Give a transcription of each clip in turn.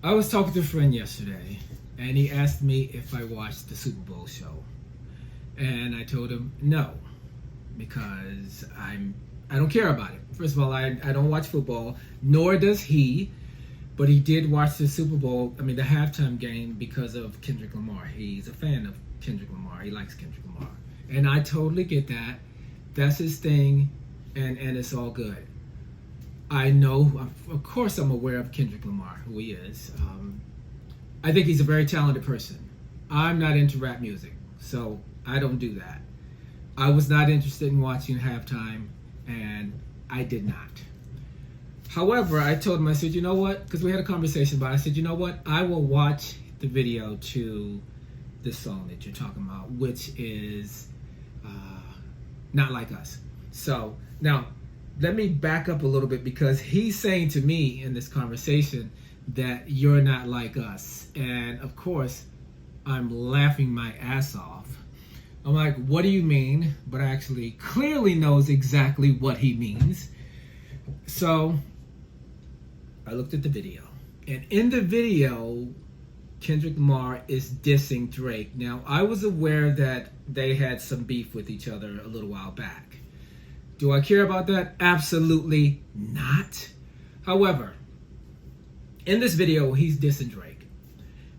I was talking to a friend yesterday, and he asked me if I watched the Super Bowl show, and I told him no, because I don't care about it. First of all, I don't watch football, nor does he, but he did watch the Super Bowl. I mean, the halftime game because of Kendrick Lamar. He's a fan of Kendrick Lamar. He likes Kendrick Lamar, and I totally get that. That's his thing, and it's all good. I know, of course, I'm aware of Kendrick Lamar, who he is. I think he's a very talented person. I'm not into rap music, so I don't do that. I was not interested in watching halftime, and I did not. However, I told him, I said, you know what? Because we had a conversation about it. I said, you know what? I will watch the video to this song that you're talking about, which is Not Like Us. So, now, let me back up a little bit, because he's saying to me in this conversation that you're not like us. And of course, I'm laughing my ass off. I'm like, what do you mean? But I actually clearly knows exactly what he means. So I looked at the video. And in the video, Kendrick Lamar is dissing Drake. Now, I was aware that they had some beef with each other a little while back. Do I care about that? Absolutely not. However, in this video, he's dissing Drake.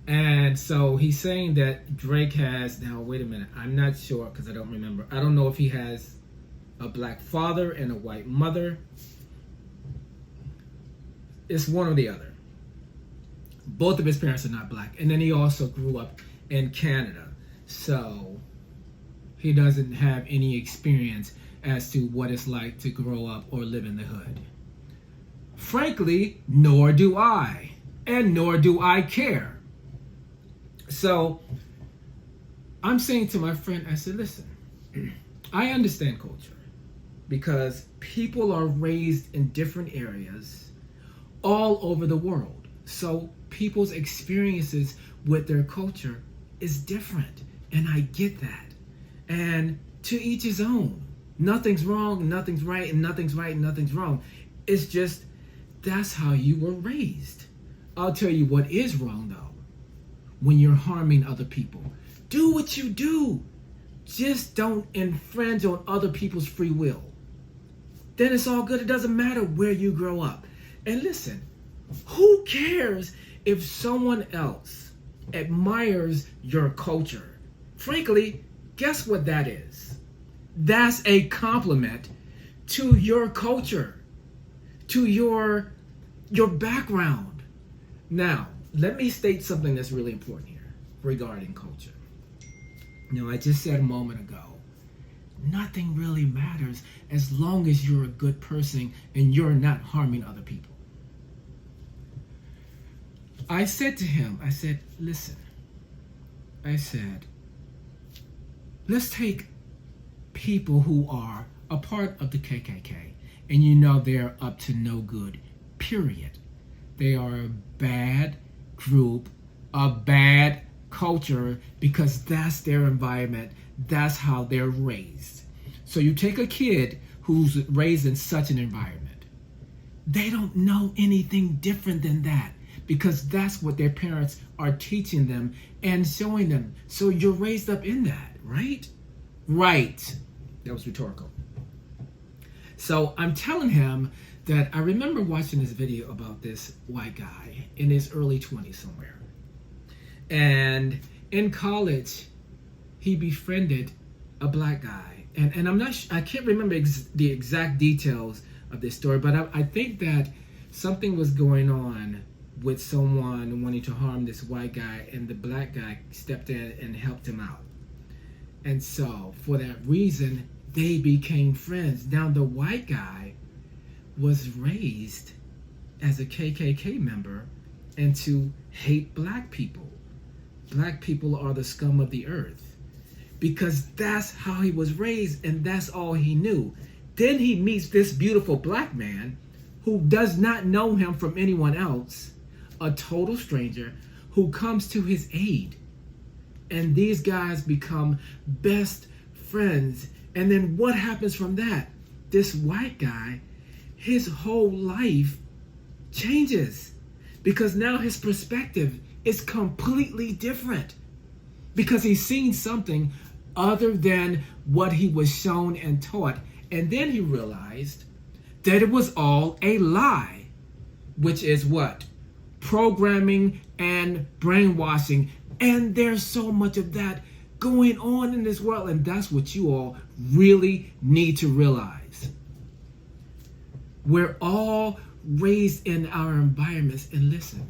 And so he's saying that Drake has, now wait a minute, I'm not sure because I don't remember. I don't know if he has a black father and a white mother. It's one or the other. Both of his parents are not black. And then he also grew up in Canada. So he doesn't have any experience as to what it's like to grow up or live in the hood. Frankly, nor do I, and nor do I care. So I'm saying to my friend, I said, listen, I understand culture because people are raised in different areas all over the world. So people's experiences with their culture is different, and I get that. And to each his own. Nothing's wrong, nothing's right, and nothing's right, and nothing's wrong. It's just, that's how you were raised. I'll tell you what is wrong, though. When you're harming other people. Do what you do. Just don't infringe on other people's free will. Then it's all good. It doesn't matter where you grow up. And listen, who cares if someone else admires your culture? Frankly, guess what that is? That's a compliment to your culture, to your background. Now, let me state something that's really important here regarding culture. I just said a moment ago, nothing really matters as long as you're a good person and you're not harming other people. I said to him, I said, listen, let's take people who are a part of the KKK, and they're up to no good, period. They are a bad group, a bad culture, because that's their environment, that's how they're raised. So you take a kid who's raised in such an environment, they don't know anything different than that, because that's what their parents are teaching them and showing them. So you're raised up in that, right? Right. That was rhetorical. So I'm telling him that I remember watching this video about this white guy in his early 20s somewhere. And in college, he befriended a black guy. And I can't remember the exact details of this story, but I think that something was going on with someone wanting to harm this white guy, and the black guy stepped in and helped him out. And so, for that reason, they became friends. Now, the white guy was raised as a KKK member and to hate black people. Black people are the scum of the earth. Because that's how he was raised, and that's all he knew. Then he meets this beautiful black man who does not know him from anyone else, a total stranger who comes to his aid. And these guys become best friends. And then what happens from that? This white guy, his whole life changes. because now his perspective is completely different, because he's seen something other than what he was shown and taught. And then he realized that it was all a lie, which is what? Programming and brainwashing. And there's so much of that going on in this world. And that's what you all really need to realize. We're all raised in our environments. And listen,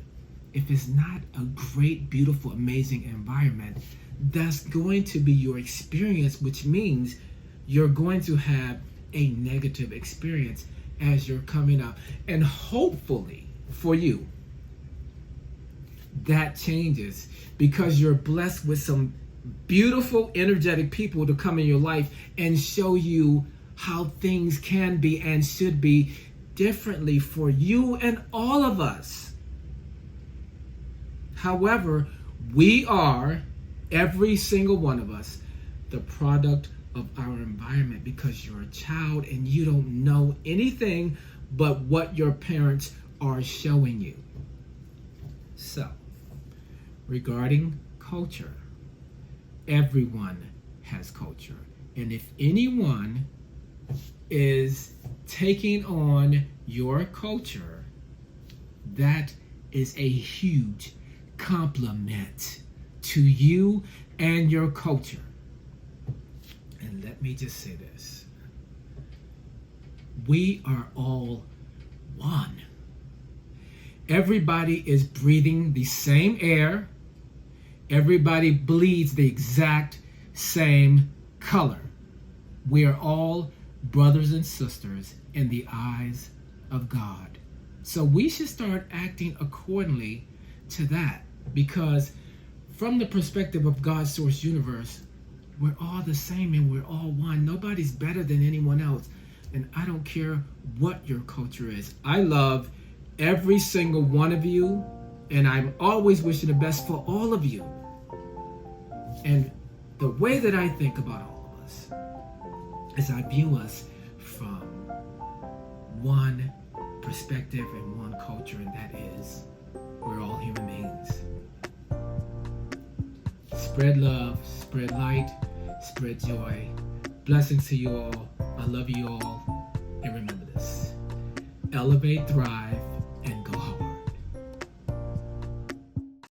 if it's not a great, beautiful, amazing environment, that's going to be your experience, which means you're going to have a negative experience as you're coming up. And hopefully for you, that changes, because you're blessed with some beautiful, energetic people to come in your life and show you how things can be and should be differently for you and all of us. However, we are, every single one of us, the product of our environment, because you're a child and you don't know anything but what your parents are showing you. So, regarding culture, everyone has culture. And if anyone is taking on your culture, that is a huge compliment to you and your culture. And let me just say this. We are all one. Everybody is breathing the same air. Everybody bleeds the exact same color. We are all brothers and sisters in the eyes of God. So we should start acting accordingly to that, because from the perspective of God's source universe, we're all the same and we're all one. Nobody's better than anyone else. And I don't care what your culture is. I love every single one of you, and I'm always wishing the best for all of you. And the way that I think about all of us is I view us from one perspective and one culture, and that is we're all human beings. Spread love, spread light, spread joy. Blessings to you all. I love you all. And remember this: elevate, thrive,